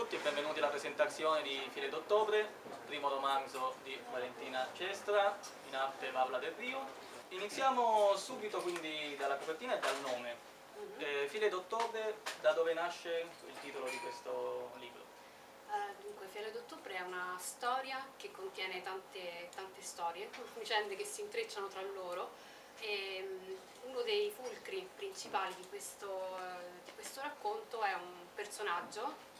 tutti e benvenuti alla presentazione di File d'Ottobre, primo romanzo di Valentina Cestra, in arte Paola Del Rio. Iniziamo subito quindi dalla copertina e dal nome. File d'Ottobre, da dove nasce il titolo di questo libro? Dunque, File d'Ottobre è una storia che contiene tante storie, vicende che si intrecciano tra loro. E uno dei fulcri principali di questo racconto è un personaggio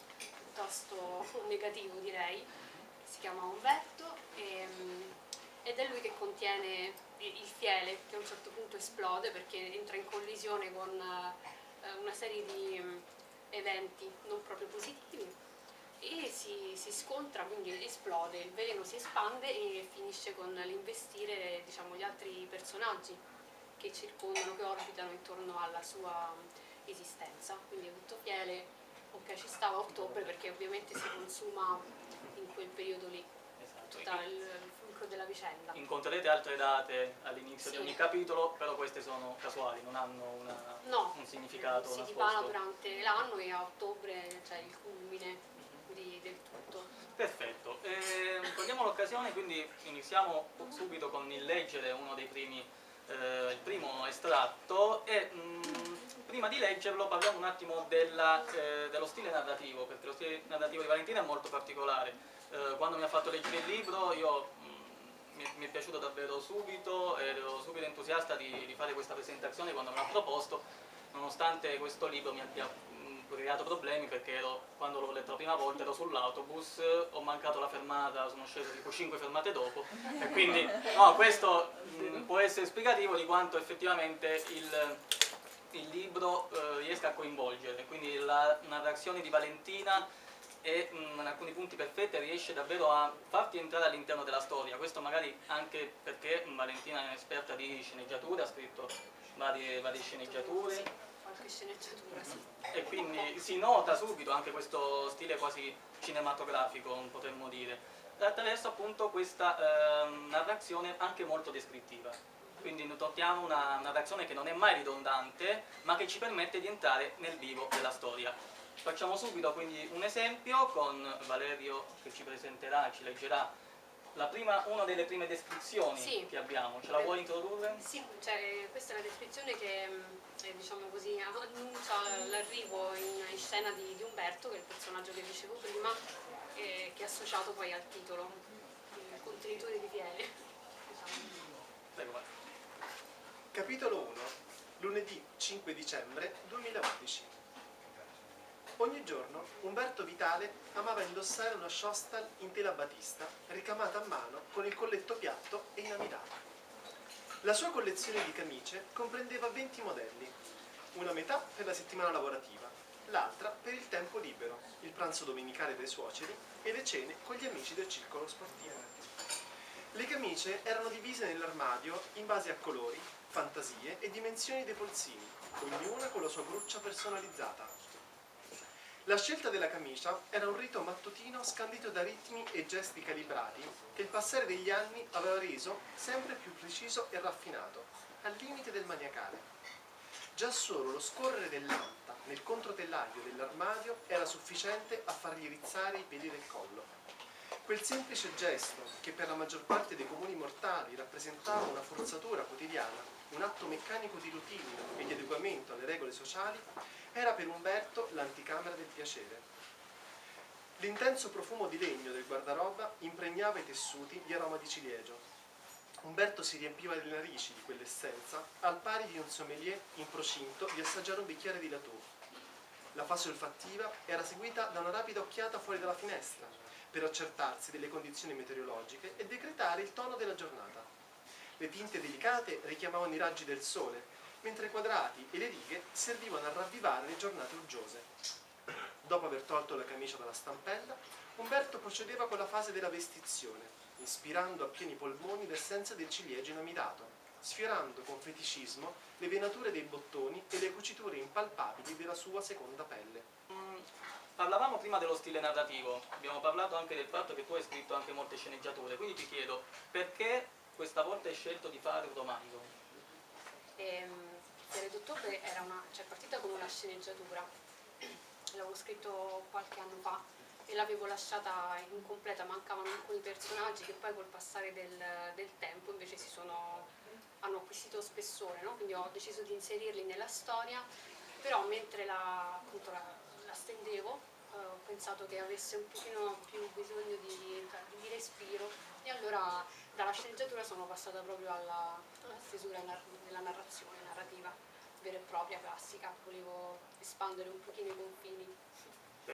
piuttosto negativo, direi, che si chiama Umberto, ed è lui che contiene il fiele, che a un certo punto esplode perché entra in collisione con una serie di eventi non proprio positivi e si scontra, quindi esplode, il veleno si espande e finisce con l'investire, diciamo, gli altri personaggi che circondano, che orbitano intorno alla sua esistenza. Quindi è tutto fiele, ok, ci stava a ottobre perché ovviamente si consuma in quel periodo lì. Esatto. Tutto il fulcro della vicenda. Incontrerete altre date all'inizio di Sì. ogni capitolo, però queste sono casuali, non hanno un significato si nascosto. dipana durante l'anno e a ottobre c'è il culmine del tutto. Perfetto, cogliamo l'occasione, quindi iniziamo subito con il leggere uno dei primi, il primo estratto e prima di leggerlo parliamo un attimo dello stile narrativo, perché lo stile narrativo di Valentina è molto particolare. Quando mi ha fatto leggere il libro mi è piaciuto davvero subito ed ero subito entusiasta di fare questa presentazione quando me l'ha proposto, nonostante questo libro mi abbia creato problemi perché quando l'ho letto la prima volta ero sull'autobus, ho mancato la fermata, sono sceso tipo 5 fermate dopo e quindi no, questo può essere esplicativo di quanto effettivamente il libro riesca a coinvolgere, quindi la narrazione di Valentina è in alcuni punti perfetta, riesce davvero a farti entrare all'interno della storia. Questo magari anche perché Valentina è un'esperta di sceneggiatura, ha scritto varie sceneggiature. Sì, qualche sceneggiatura, sì. E quindi si nota subito anche questo stile quasi cinematografico, potremmo dire, attraverso appunto questa narrazione anche molto descrittiva. Quindi notiamo una narrazione che non è mai ridondante, ma che ci permette di entrare nel vivo della storia. Facciamo subito quindi un esempio con Valerio che ci presenterà e ci leggerà una delle prime descrizioni che abbiamo. Ce la vuoi introdurre? Sì, cioè, questa è la descrizione che diciamo così, annuncia l'arrivo in scena di Umberto, che è il personaggio che dicevo prima, che è associato poi al titolo, il contenitore di fiele. Prego, vai. Capitolo 1. Lunedì 5 dicembre 2011. Ogni giorno Umberto Vitale amava indossare una Shostal in tela batista, ricamata a mano con il colletto piatto e inamidato. La sua collezione di camicie comprendeva 20 modelli, una metà per la settimana lavorativa, l'altra per il tempo libero, il pranzo domenicale dei suoceri e le cene con gli amici del circolo sportivo. Le camicie erano divise nell'armadio in base a colori, fantasie e dimensioni dei polsini, ognuna con la sua gruccia personalizzata. La scelta della camicia era un rito mattutino scandito da ritmi e gesti calibrati che il passare degli anni aveva reso sempre più preciso e raffinato, al limite del maniacale. Già solo lo scorrere dell'anta nel controtellaio dell'armadio era sufficiente a fargli rizzare i peli del collo. Quel semplice gesto, che per la maggior parte dei comuni mortali rappresentava una forzatura quotidiana, un atto meccanico di routine e di adeguamento alle regole sociali, era per Umberto l'anticamera del piacere. L'intenso profumo di legno del guardaroba impregnava i tessuti di aroma di ciliegio. Umberto si riempiva le narici di quell'essenza, al pari di un sommelier in procinto di assaggiare un bicchiere di Latour. La fase olfattiva era seguita da una rapida occhiata fuori dalla finestra, per accertarsi delle condizioni meteorologiche e decretare il tono della giornata. Le tinte delicate richiamavano i raggi del sole, mentre i quadrati e le righe servivano a ravvivare le giornate uggiose. Dopo aver tolto la camicia dalla stampella, Umberto procedeva con la fase della vestizione, ispirando a pieni polmoni l'essenza del ciliegio inamidato, sfiorando con feticismo le venature dei bottoni e le cuciture impalpabili della sua seconda pelle. Parlavamo prima dello stile narrativo, abbiamo parlato anche del fatto che tu hai scritto anche molte sceneggiature, quindi ti chiedo perché questa volta hai scelto di fare un romanzo? File d'Ottobre era partita come una sceneggiatura, l'avevo scritto qualche anno fa e l'avevo lasciata incompleta, mancavano alcuni personaggi che poi col passare del tempo invece hanno acquisito spessore, no? Quindi ho deciso di inserirli nella storia, però mentre appunto la stendevo ho pensato che avesse un pochino più bisogno di respiro, e allora dalla sceneggiatura sono passata proprio alla stesura della narrazione narrativa vera e propria, classica. Volevo espandere un pochino i confini.